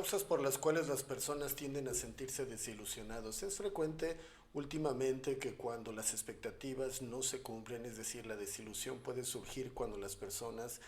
Causas por las cuales las personas tienden a sentirse desilusionados. Es frecuente últimamente que cuando las expectativas no se cumplen, es decir, la desilusión puede surgir cuando las personas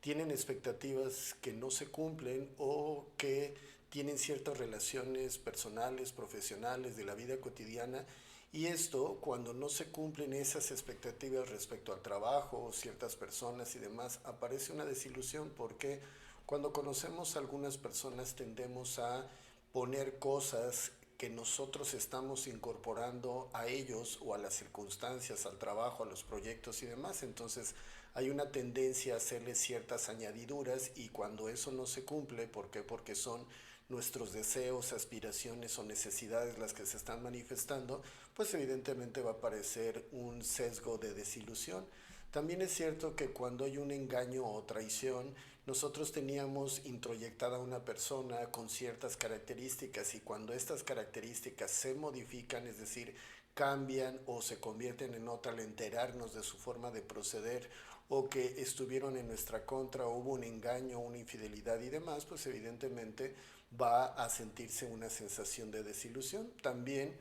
tienen expectativas que no se cumplen o que tienen ciertas relaciones personales, profesionales, de la vida cotidiana. Y esto, cuando no se cumplen esas expectativas respecto al trabajo, ciertas personas y demás, aparece una desilusión porque cuando conocemos a algunas personas tendemos a poner cosas que nosotros estamos incorporando a ellos o a las circunstancias, al trabajo, a los proyectos y demás. Entonces hay una tendencia a hacerle ciertas añadiduras y cuando eso no se cumple, ¿por qué? Porque son nuestros deseos, aspiraciones o necesidades las que se están manifestando, pues evidentemente va a aparecer un sesgo de desilusión. También es cierto que cuando hay un engaño o traición, nosotros teníamos introyectada a una persona con ciertas características y cuando estas características se modifican, es decir, cambian o se convierten en otra al enterarnos de su forma de proceder o que estuvieron en nuestra contra, o hubo un engaño, una infidelidad y demás, pues evidentemente va a sentirse una sensación de desilusión. También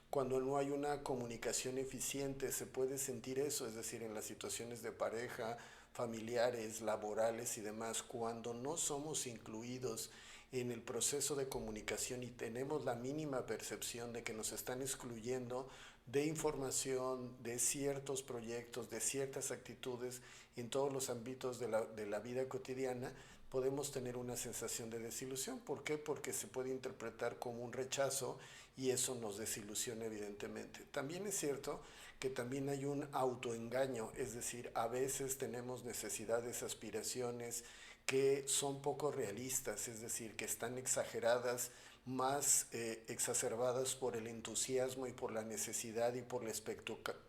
cuando no hay una comunicación eficiente se puede sentir eso, es decir, en las situaciones de pareja, familiares, laborales y demás, cuando no somos incluidos en el proceso de comunicación y tenemos la mínima percepción de que nos están excluyendo de información, de ciertos proyectos, de ciertas actitudes en todos los ámbitos de la vida cotidiana, podemos tener una sensación de desilusión. ¿Por qué? Porque se puede interpretar como un rechazo y eso nos desilusiona evidentemente. También es cierto que también hay un autoengaño, es decir, a veces tenemos necesidades, aspiraciones que son poco realistas, es decir, que están exageradas, más exacerbadas por el entusiasmo y por la necesidad y por la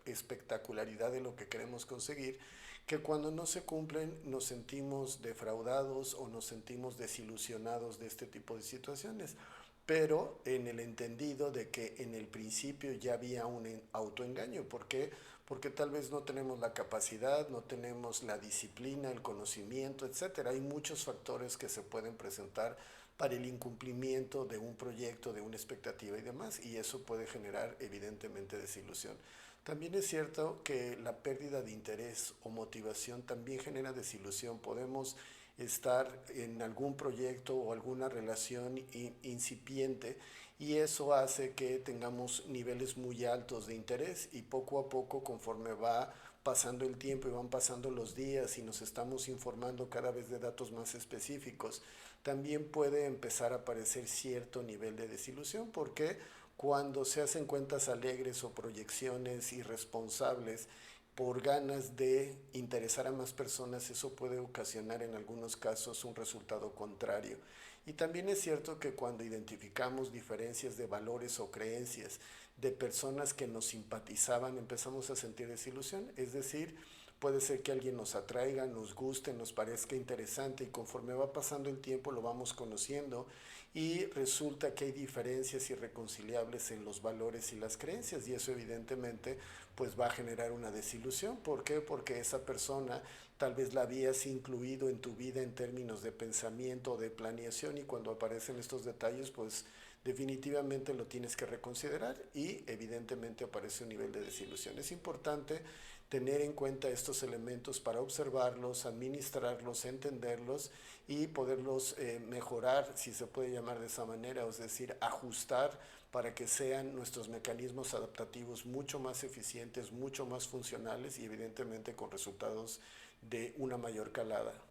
espectacularidad de lo que queremos conseguir, que cuando no se cumplen nos sentimos defraudados o nos sentimos desilusionados de este tipo de situaciones, pero en el entendido de que en el principio ya había un autoengaño. ¿Por qué? Porque tal vez no tenemos la capacidad, no tenemos la disciplina, el conocimiento, etcétera. Hay muchos factores que se pueden presentar para el incumplimiento de un proyecto, de una expectativa y demás, y eso puede generar evidentemente desilusión. También es cierto que la pérdida de interés o motivación también genera desilusión. Podemos estar en algún proyecto o alguna relación incipiente y eso hace que tengamos niveles muy altos de interés y poco a poco conforme va pasando el tiempo y van pasando los días y nos estamos informando cada vez de datos más específicos, también puede empezar a aparecer cierto nivel de desilusión porque cuando se hacen cuentas alegres o proyecciones irresponsables por ganas de interesar a más personas, eso puede ocasionar en algunos casos un resultado contrario. Y también es cierto que cuando identificamos diferencias de valores o creencias de personas que nos simpatizaban, empezamos a sentir desilusión, es decir, puede ser que alguien nos atraiga, nos guste, nos parezca interesante y conforme va pasando el tiempo lo vamos conociendo y resulta que hay diferencias irreconciliables en los valores y las creencias y eso evidentemente pues va a generar una desilusión. ¿Por qué? Porque esa persona tal vez la habías incluido en tu vida en términos de pensamiento o de planeación y cuando aparecen estos detalles pues definitivamente lo tienes que reconsiderar y evidentemente aparece un nivel de desilusión. Es importante tener en cuenta estos elementos para observarlos, administrarlos, entenderlos y poderlos mejorar, si se puede llamar de esa manera, es decir, ajustar para que sean nuestros mecanismos adaptativos mucho más eficientes, mucho más funcionales y evidentemente con resultados de una mayor calada.